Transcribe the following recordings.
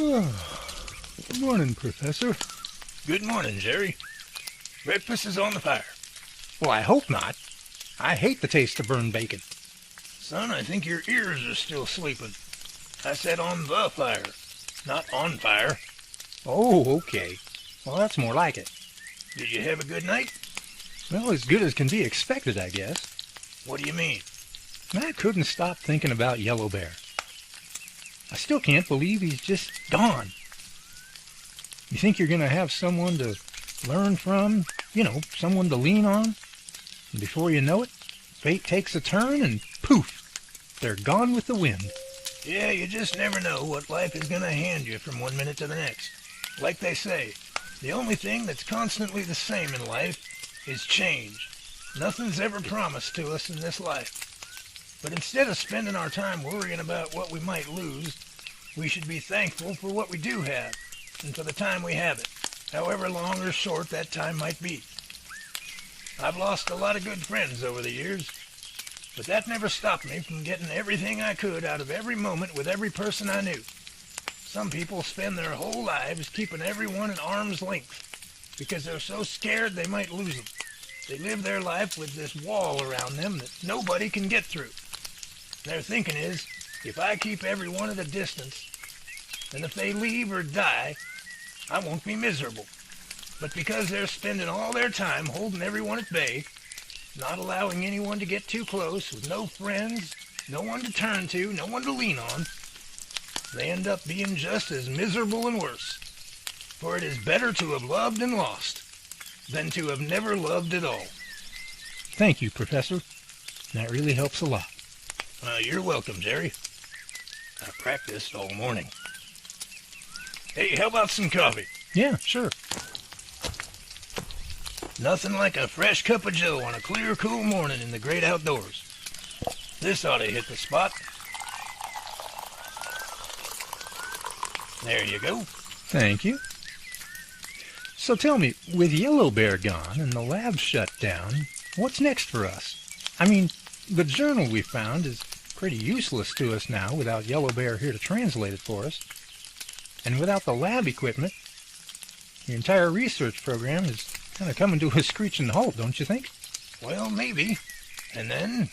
Good morning, Professor. Good morning, Jerry. Breakfast is on the fire. Well, I hope not. I hate the taste of burned bacon. Son, I think your ears are still sleeping. I said on the fire, not on fire. Oh, okay. Well, that's more like it. Did you have a good night? Well, as good as can be expected, I guess. What do you mean? I couldn't stop thinking about Yellow Bear. I still can't believe he's just gone. You think you're going to have someone to learn from, someone to lean on? And before you know it, fate takes a turn and poof, they're gone with the wind. Yeah, you just never know what life is going to hand you from one minute to the next. Like they say, the only thing that's constantly the same in life is change. Nothing's ever promised to us in this life. But instead of spending our time worrying about what we might lose, we should be thankful for what we do have and for the time we have it, however long or short that time might be. I've lost a lot of good friends over the years, but that never stopped me from getting everything I could out of every moment with every person I knew. Some people spend their whole lives keeping everyone at arm's length because they're so scared they might lose them. They live their life with this wall around them that nobody can get through. Their thinking is, if I keep everyone at a distance, then if they leave or die, I won't be miserable. But because they're spending all their time holding everyone at bay, not allowing anyone to get too close, with no friends, no one to turn to, no one to lean on, they end up being just as miserable and worse. For it is better to have loved and lost than to have never loved at all. Thank you, Professor. That really helps a lot. You're welcome, Jerry. I practiced all morning. Hey, how about some coffee? Yeah, sure. Nothing like a fresh cup of joe on a clear, cool morning in the great outdoors. This ought to hit the spot. There you go. Thank you. So tell me, with Yellow Bear gone and the lab shut down, what's next for us? I mean, the journal we found is pretty useless to us now without Yellow Bear here to translate it for us. And without the lab equipment, the entire research program is kind of coming to a screeching halt, don't you think? Well, maybe. And then,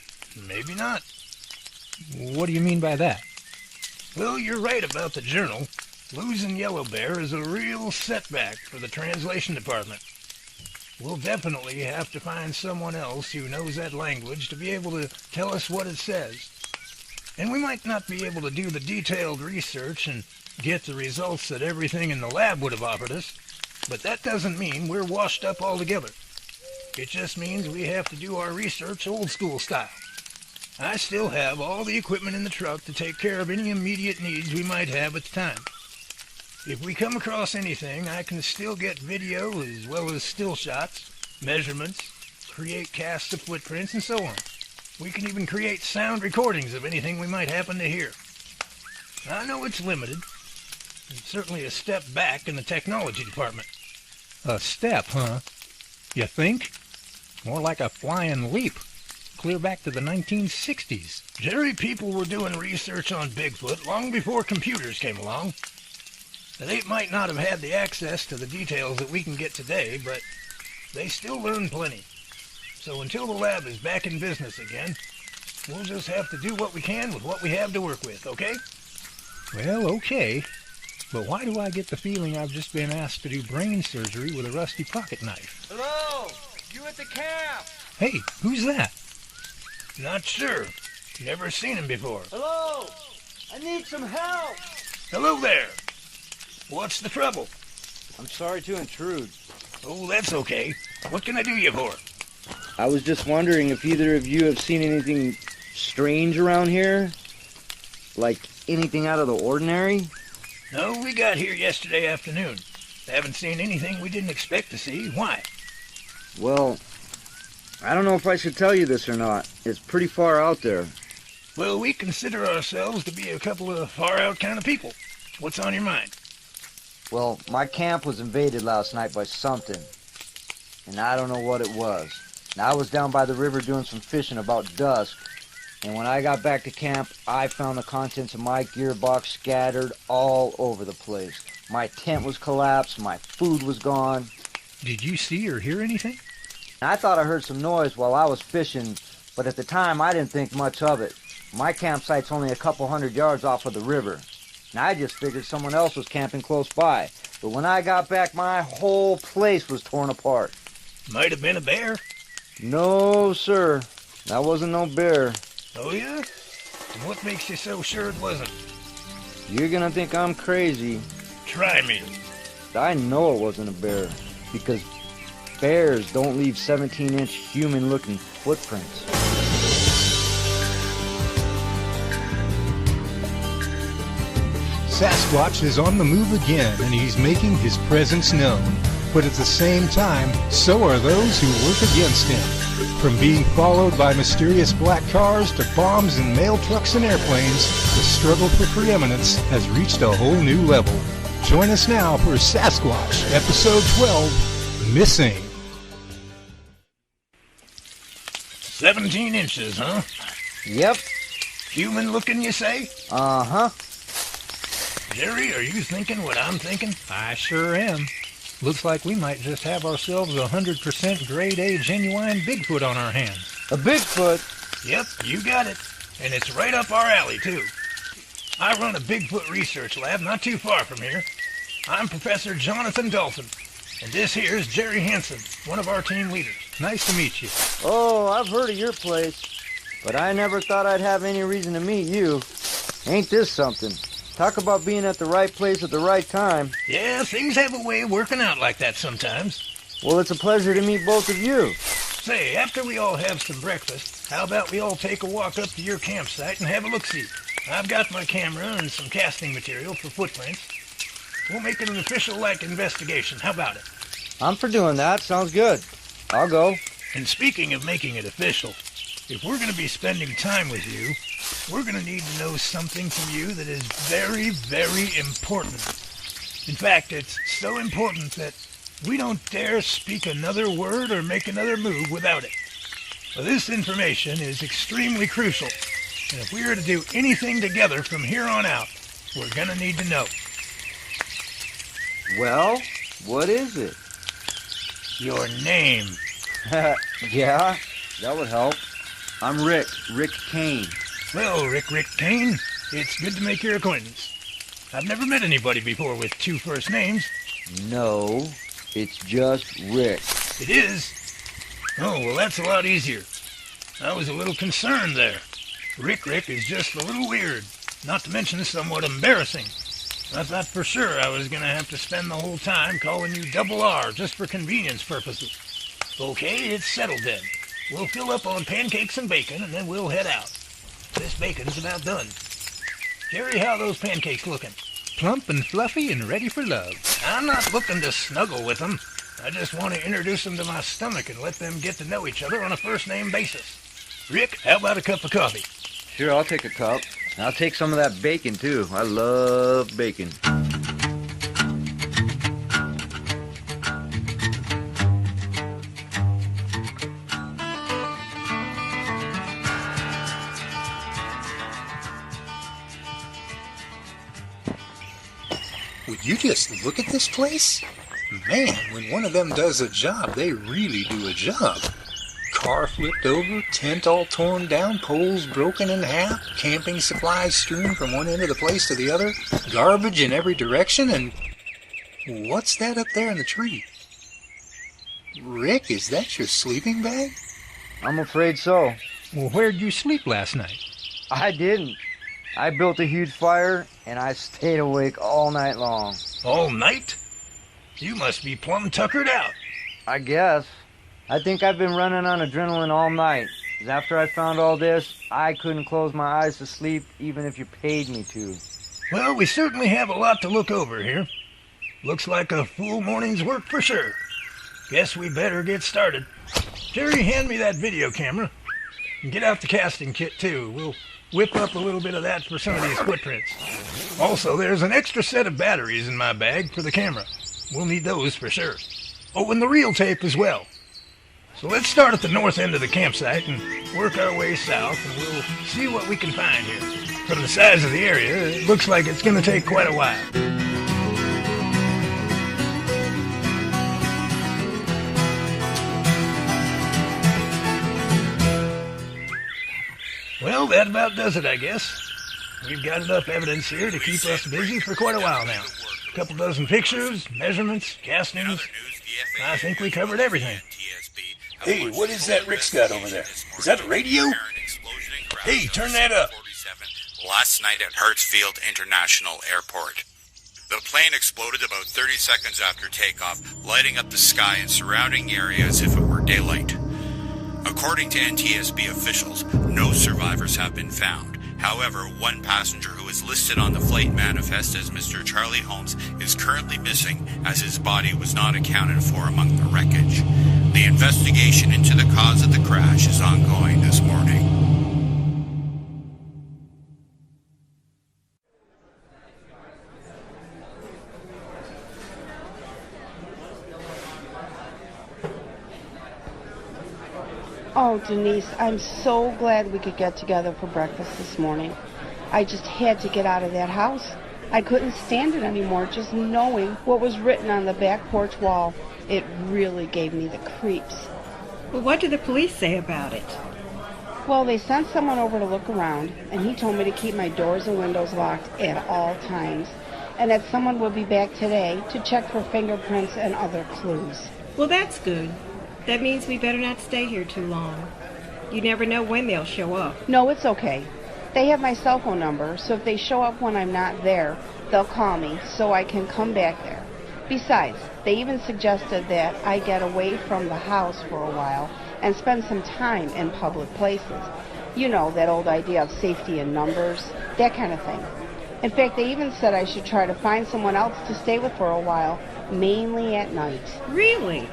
maybe not. What do you mean by that? Well, you're right about the journal. Losing Yellow Bear is a real setback for the translation department. We'll definitely have to find someone else who knows that language to be able to tell us what it says. And we might not be able to do the detailed research and get the results that everything in the lab would have offered us, but that doesn't mean we're washed up altogether. It just means we have to do our research old school style. I still have all the equipment in the truck to take care of any immediate needs we might have at the time. If we come across anything, I can still get video as well as still shots, measurements, create casts of footprints, and so on. We can even create sound recordings of anything we might happen to hear. I know it's limited. It's certainly a step back in the technology department. A step, huh? You think? More like a flying leap. Clear back to the 1960s. Jerry, people were doing research on Bigfoot long before computers came along. They might not have had the access to the details that we can get today, but they still learn plenty. So until the lab is back in business again, we'll just have to do what we can with what we have to work with, okay? Well, okay. But why do I get the feeling I've just been asked to do brain surgery with a rusty pocket knife? Hello? You at the camp? Hey, who's that? Not sure. Never seen him before. Hello? I need some help. Hello there. What's the trouble? I'm sorry to intrude. Oh, that's okay. What can I do you for? I was just wondering if either of you have seen anything strange around here? Like anything out of the ordinary? No, we got here yesterday afternoon. Haven't seen anything we didn't expect to see. Why? Well, I don't know if I should tell you this or not. It's pretty far out there. Well, we consider ourselves to be a couple of far-out kind of people. What's on your mind? Well, my camp was invaded last night by something, and I don't know what it was. Now, I was down by the river doing some fishing about dusk, And when I got back to camp, I found the contents of my gearbox scattered all over the place. My tent was collapsed, my food was gone. Did you see or hear anything? I thought I heard some noise while I was fishing, but at the time I didn't think much of it. My campsite's only a couple 100 yards off of the river, and I just figured someone else was camping close by. But when I got back, my whole place was torn apart. Might have been a bear. No, sir. That wasn't no bear. Oh, yeah? And what makes you so sure it wasn't? You're gonna think I'm crazy. Try me. I know it wasn't a bear, because bears don't leave 17-inch human-looking footprints. Sasquatch is on the move again, and he's making his presence known. But at the same time, so are those who work against him. From being followed by mysterious black cars to bombs and mail trucks and airplanes, the struggle for preeminence has reached a whole new level. Join us now for Sasquatch, Episode 12, Missing. 17 inches, huh? Yep. Human looking, you say? Uh-huh. Jerry, are you thinking what I'm thinking? I sure am. Looks like we might just have ourselves 100% grade A genuine Bigfoot on our hands. A Bigfoot? Yep, you got it. And it's right up our alley, too. I run a Bigfoot research lab not too far from here. I'm Professor Jonathan Dolphin, and this here's Jerry Hansen, one of our team leaders. Nice to meet you. Oh, I've heard of your place, but I never thought I'd have any reason to meet you. Ain't this something? Talk about being at the right place at the right time. Yeah, things have a way of working out like that sometimes. Well, it's a pleasure to meet both of you. Say, after we all have some breakfast, how about we all take a walk up to your campsite and have a look-see? I've got my camera and some casting material for footprints. We'll make it an official-like investigation. How about it? I'm for doing that. Sounds good. I'll go. And speaking of making it official, if we're going to be spending time with you, we're going to need to know something from you that is very, very important. In fact, it's so important that we don't dare speak another word or make another move without it. Well, this information is extremely crucial, and if we are to do anything together from here on out, we're going to need to know. Well, what is it? Your name. Yeah, that would help. I'm Rick Kane. Well, Rick Kane, it's good to make your acquaintance. I've never met anybody before with two first names. No, it's just Rick. It is? Oh, well, that's a lot easier. I was a little concerned there. Rick is just a little weird, not to mention somewhat embarrassing. I thought for sure I was going to have to spend the whole time calling you Double R just for convenience purposes. Okay, it's settled then. We'll fill up on pancakes and bacon, and then we'll head out. This bacon's about done. Jerry, how are those pancakes looking? Plump and fluffy and ready for love. I'm not looking to snuggle with them. I just want to introduce them to my stomach and let them get to know each other on a first-name basis. Rick, how about a cup of coffee? Sure, I'll take a cup. I'll take some of that bacon, too. I love bacon. Would you just look at this place? Man, when one of them does a job, they really do a job. Car flipped over, tent all torn down, poles broken in half, camping supplies strewn from one end of the place to the other, garbage in every direction, and what's that up there in the tree? Rick, is that your sleeping bag? I'm afraid so. Well, where'd you sleep last night? I didn't. I built a huge fire, and I stayed awake all night long. All night? You must be plumb tuckered out. I guess. I think I've been running on adrenaline all night. 'Cause after I found all this, I couldn't close my eyes to sleep even if you paid me to. Well, we certainly have a lot to look over here. Looks like a full morning's work for sure. Guess we better get started. Jerry, hand me that video camera. And get out the casting kit, too. We'll whip up a little bit of that for some of these footprints. Also, there's an extra set of batteries in my bag for the camera. We'll need those for sure. Oh, and the reel tape as well. So let's start at the north end of the campsite and work our way south, and we'll see what we can find here. From the size of the area, it looks like it's going to take quite a while. Well, that about does it, I guess. We've got enough evidence here to keep us busy for quite a while now. A couple dozen pictures, measurements, castings. I think we covered everything. Hey, what is that Rick's got over there? Is that a radio? Hey, turn that up. Last night at Hartsfield International Airport. The plane exploded about 30 seconds after takeoff, lighting up the sky and surrounding the area as if it were daylight. According to NTSB officials, no survivors have been found. However, one passenger who is listed on the flight manifest as Mr. Charlie Holmes is currently missing, as his body was not accounted for among the wreckage. The investigation into the cause of the crash is ongoing this morning. Oh, Denise, I'm so glad we could get together for breakfast this morning. I just had to get out of that house. I couldn't stand it anymore, just knowing what was written on the back porch wall. It really gave me the creeps. Well, what did the police say about it? Well, they sent someone over to look around, and he told me to keep my doors and windows locked at all times, and that someone will be back today to check for fingerprints and other clues. Well, that's good. That means we better not stay here too long. You never know when they'll show up. No, it's okay. They have my cell phone number, so if they show up when I'm not there, they'll call me so I can come back there. Besides, they even suggested that I get away from the house for a while and spend some time in public places. You know, that old idea of safety in numbers, that kind of thing. In fact, they even said I should try to find someone else to stay with for a while, mainly at night. Really?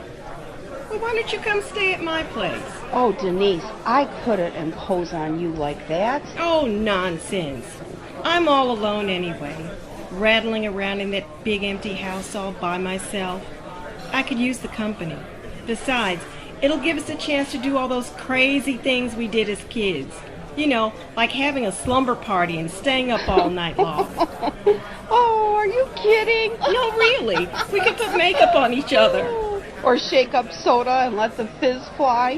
Well, why don't you come stay at my place? Oh, Denise, I couldn't impose on you like that. Oh, nonsense. I'm all alone anyway, rattling around in that big empty house all by myself. I could use the company. Besides, it'll give us a chance to do all those crazy things we did as kids. You know, like having a slumber party and staying up all night long. Oh, are you kidding? No, really. We could put makeup on each other. Or shake up soda and let the fizz fly.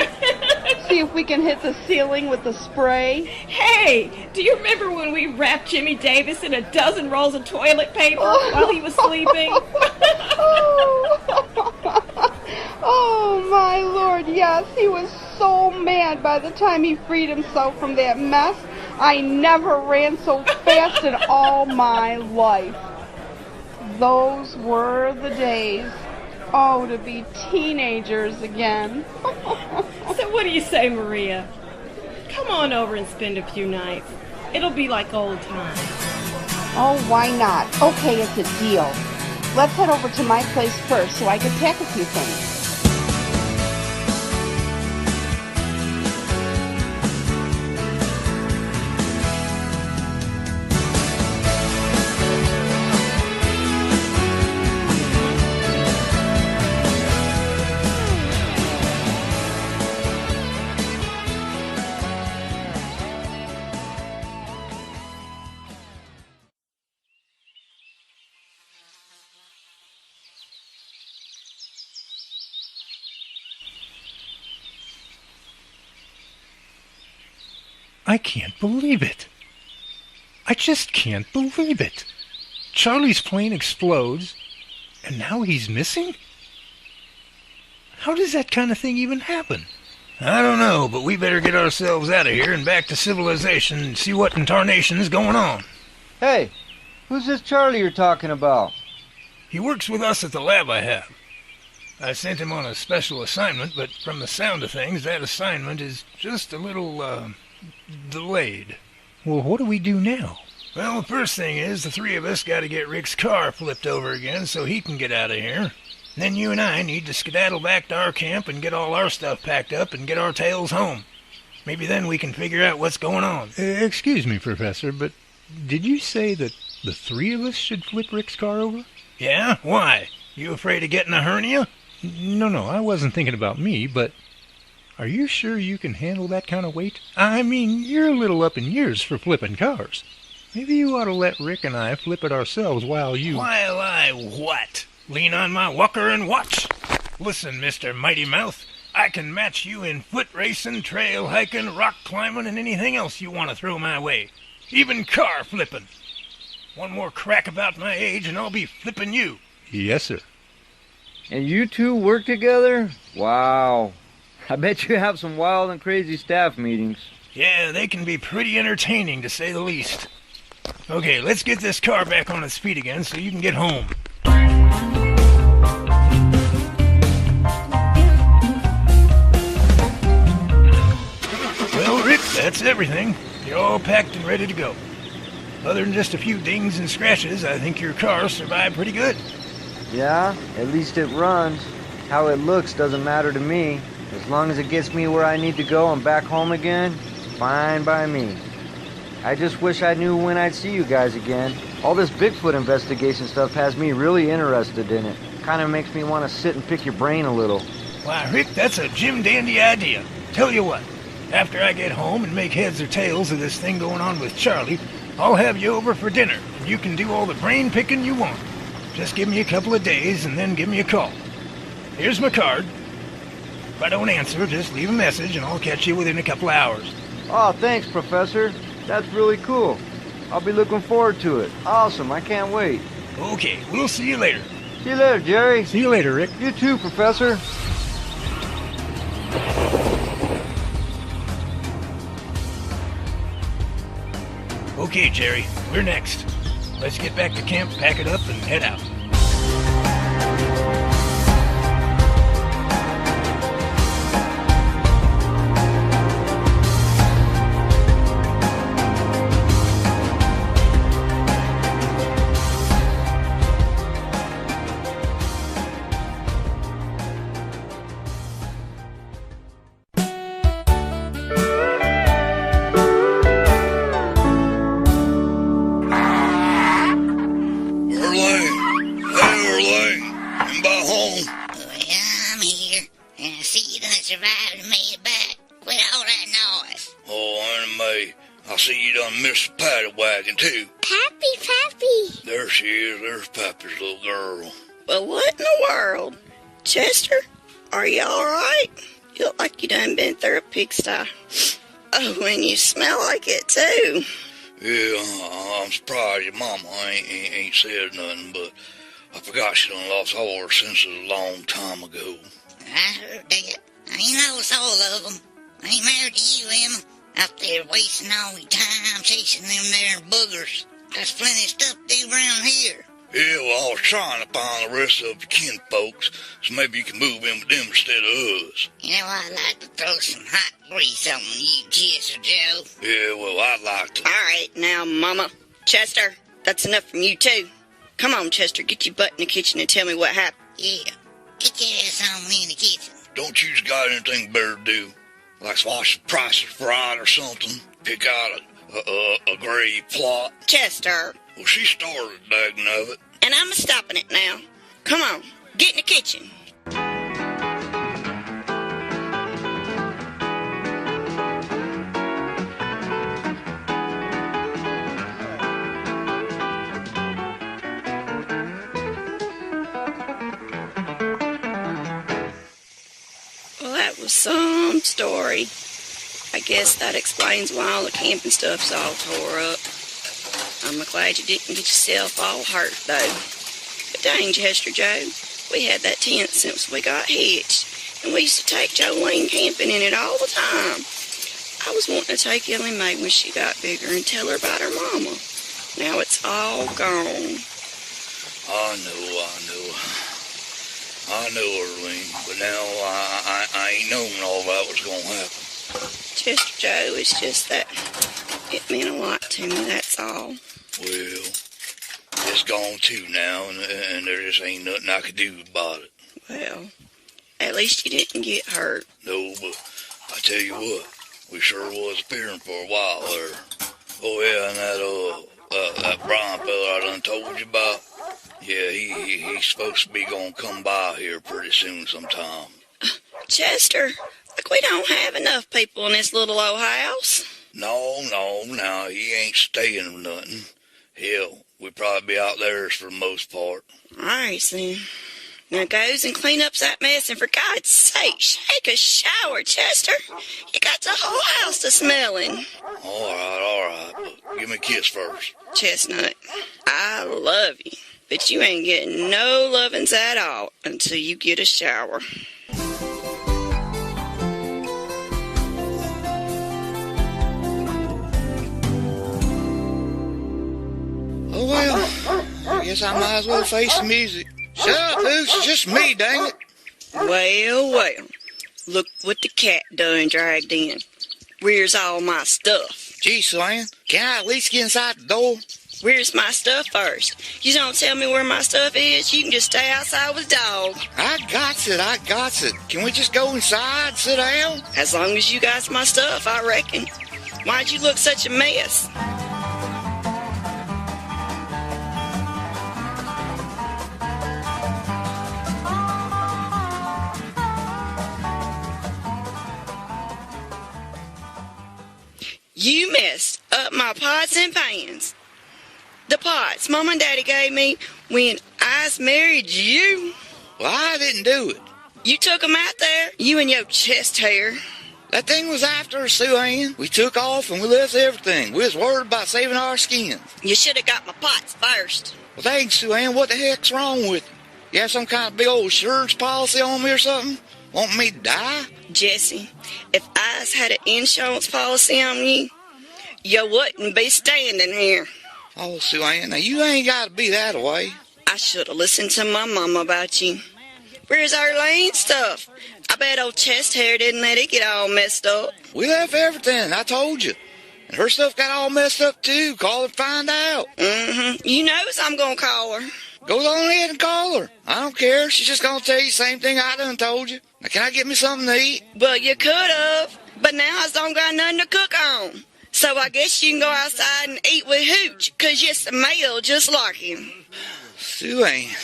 See if we can hit the ceiling with the spray. Hey, do you remember when we wrapped Jimmy Davis in a dozen rolls of toilet paper while he was sleeping? Oh, my Lord, yes. He was so mad by the time he freed himself from that mess. I never ran so fast in all my life. Those were the days. Oh, to be teenagers again. So what do you say, Maria? Come on over and spend a few nights. It'll be like old times. Oh, why not? Okay, it's a deal. Let's head over to my place first so I can pack a few things. I can't believe it. I just can't believe it. Charlie's plane explodes, and now he's missing? How does that kind of thing even happen? I don't know, but we better get ourselves out of here and back to civilization and see what in tarnation is going on. Hey, who's this Charlie you're talking about? He works with us at the lab I have. I sent him on a special assignment, but from the sound of things, that assignment is just a little, delayed. Well, what do we do now? Well, the first thing is the three of us got to get Rick's car flipped over again so he can get out of here. Then you and I need to skedaddle back to our camp and get all our stuff packed up and get our tails home. Maybe then we can figure out what's going on. Excuse me, Professor, but did you say that the three of us should flip Rick's car over? Yeah? Why? You afraid of getting a hernia? No, I wasn't thinking about me, but Are you sure you can handle that kind of weight? I mean, you're a little up in years for flipping cars. Maybe you ought to let Rick and I flip it ourselves while you... While I what? Lean on my walker and watch? Listen, Mr. Mighty Mouth, I can match you in foot racing, trail hiking, rock climbing, and anything else you want to throw my way. Even car flipping. One more crack about my age and I'll be flipping you. Yes, sir. And you two work together? Wow. I bet you have some wild and crazy staff meetings. Yeah, they can be pretty entertaining, to say the least. Okay, let's get this car back on its feet again so you can get home. Well, Rick, that's everything. You're all packed and ready to go. Other than just a few dings and scratches, I think your car survived pretty good. Yeah, at least it runs. How it looks doesn't matter to me. As long as it gets me where I need to go and back home again, fine by me. I just wish I knew when I'd see you guys again. All this Bigfoot investigation stuff has me really interested in it. Kind of makes me want to sit and pick your brain a little. Why, Rick, that's a Jim Dandy idea. Tell you what, after I get home and make heads or tails of this thing going on with Charlie, I'll have you over for dinner, and you can do all the brain picking you want. Just give me a couple of days and then give me a call. Here's my card. If I don't answer, just leave a message and I'll catch you within a couple of hours. Oh, thanks, Professor. That's really cool. I'll be looking forward to it. Awesome, I can't wait. Okay, we'll see you later. See you later, Jerry. See you later, Rick. You too, Professor. Okay, Jerry, we're next. Let's get back to camp, pack it up, and head out. Too. Pappy. There she is. There's Pappy's little girl. Well, what in the world? Chester, are you all right? You look like you done been through a pigsty. Oh, and you smell like it, too. Yeah, I'm surprised your mama ain't said nothing, but I forgot she done lost all her senses a long time ago. I heard that. I ain't lost all of them. I ain't married to you, Emma. Out there wasting all your time chasing them there boogers. There's plenty of stuff to do around here. Yeah, well, I was trying to find the rest of your kin folks, so maybe you can move in with them instead of us. You know, I'd like to throw some hot grease on you, Chester Joe. Yeah, well, I'd like to. All right, now, Mama. Chester, that's enough from you, too. Come on, Chester, get your butt in the kitchen and tell me what happened. Yeah, get your ass on in the kitchen. Don't you got anything better to do? Like watch the prices right or something? Pick out a grave plot? Chester. Well, she started dagging of it. And I'm stopping it now. Come on, get in the kitchen. Well, that was some story. I guess that explains why all the camping stuff's all tore up. I'm glad you didn't get yourself all hurt, though. But dang, Chester Joe, we had that tent since we got hitched, and we used to take Jolene camping in it all the time. I was wanting to take Ellie Mae when she got bigger and tell her about her mama. Now it's all gone. I know, Erling, but now I ain't known all that was gonna happen. Chester Joe, it's just that it meant a lot to me, that's all. Well, it's gone too now, and there just ain't nothing I could do about it. Well, at least you didn't get hurt. No, but I tell you what, we sure was appearing for a while there. Oh yeah, and that Brian fella I done told you about, yeah, he's supposed to be gonna come by here pretty soon sometime. Chester, of like we don't have enough people in this little old house. No, he ain't staying or nothing. Hell, we probably be out there for the most part. All right, then. Now goes and clean up that mess, and for God's sake, take a shower, Chester. You got the whole house to smelling. All right, but give me a kiss first. Chestnut, I love you, but you ain't getting no lovin's at all until you get a shower. Oh, well, I guess I might as well face the music. Shut up, Hooch. It's just me, dang it. Well. Look what the cat done dragged in. Where's all my stuff? Gee, Swan, can I at least get inside the door? Where's my stuff first? You don't tell me where my stuff is, you can just stay outside with dog. I got it. Can we just go inside and sit down? As long as you got my stuff, I reckon. Why'd you look such a mess? You messed up my pots and pans. The pots Mom and Daddy gave me when I married you. Well, I didn't do it. You took 'em out there, you and your chest hair. That thing was after us, Sue Ann. We took off and we left everything. We was worried about saving our skins. You should have got my pots first. Well, thanks, Sue Ann. What the heck's wrong with you? You have some kind of big old insurance policy on me or something? Want me to die? Jesse, if I had an insurance policy on you, you wouldn't be standing here. Oh, Sue Ann, now you ain't got to be that way. I should have listened to my mama about you. Where's Arlene's stuff? I bet old chest hair didn't let it get all messed up. We left everything, I told you. And her stuff got all messed up too. Call her and find out. You knows I'm gonna call her. Go on ahead and call her. I don't care. She's just gonna tell you the same thing I done told you. Now, can I get me something to eat? Well, you could have. But now I don't got nothing to cook on. So I guess you can go outside and eat with Hooch, 'cause you smell just like him. Sue Ann.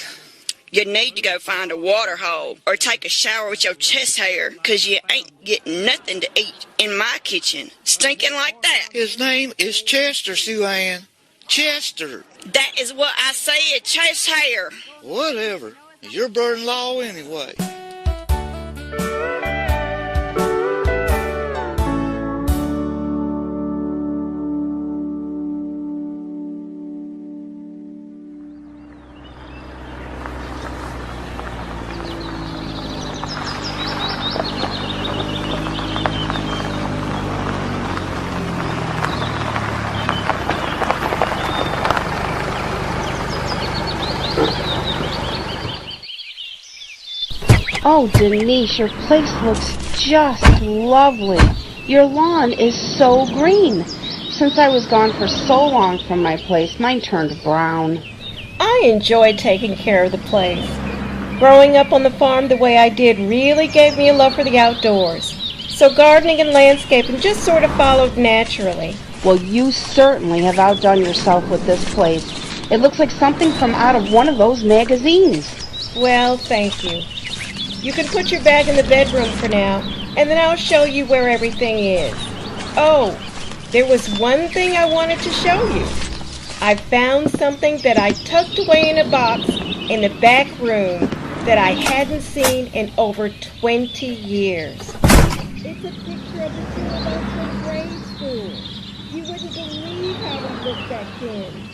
You need to go find a water hole or take a shower with your chest hair, 'cause you ain't getting nothing to eat in my kitchen, stinking like that. His name is Chester, Sue Ann. Chester. That is what I said, chest hair. Whatever. It's your brother-in-law anyway. Oh, Denise, your place looks just lovely. Your lawn is so green. Since I was gone for so long from my place, mine turned brown. I enjoyed taking care of the place. Growing up on the farm the way I did really gave me a love for the outdoors. So gardening and landscaping just sort of followed naturally. Well, you certainly have outdone yourself with this place. It looks like something from out of one of those magazines. Well, thank you. You can put your bag in the bedroom for now, and then I'll show you where everything is. Oh, there was one thing I wanted to show you. I found something that I tucked away in a box in the back room that I hadn't seen in over 20 years. It's a picture of the two of us from grade school. You wouldn't believe how we looked back then.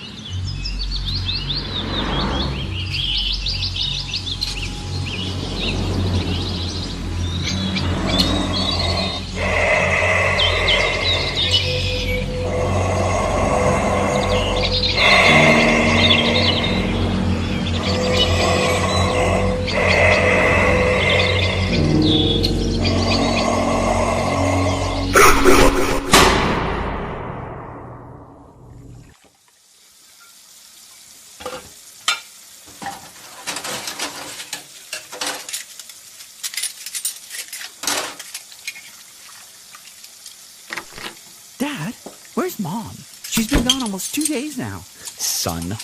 Dad, where's Mom? She's been gone almost 2 days now. Son,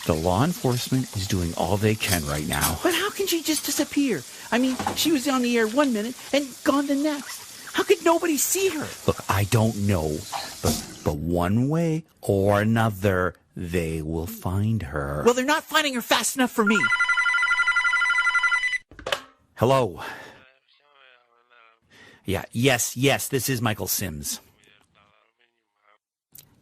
The law enforcement is doing all they can right now. But how can she just disappear? I mean, she was on the air 1 minute and gone the next. How could nobody see her? Look, I don't know, but one way or another, they will find her. Well, they're not finding her fast enough for me. Hello. Yeah, yes, this is Michael Sims.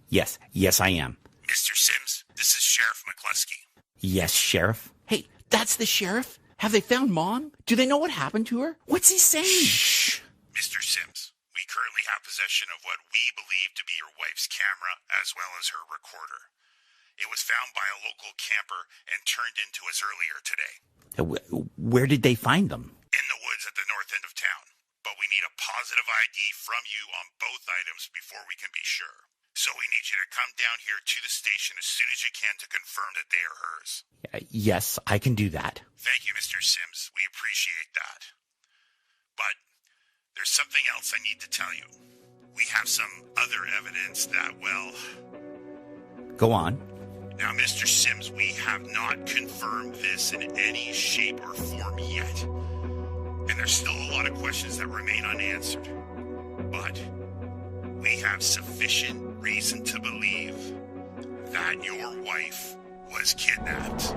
Yes, I am. Mr. Sims, this is Sheriff McCluskey. Yes, Sheriff? Hey, that's the sheriff? Have they found Mom? Do they know what happened to her? What's he saying? Shh. Mr. Sims, we currently have possession of what we believe to be your wife's camera as well as her recorder. It was found by a local camper and turned in to us earlier today. Where did they find them? In the woods at the north end of town. But we need a positive ID from you on both items before we can be sure. So we need you to come down here to the station as soon as you can to confirm that they are hers. Yes, I can do that. Thank you, Mr. Sims. We appreciate that. But there's something else I need to tell you. We have some other evidence that, well... Go on. Now, Mr. Sims, we have not confirmed this in any shape or form yet. And there's still a lot of questions that remain unanswered. But we have sufficient reason to believe that your wife was kidnapped.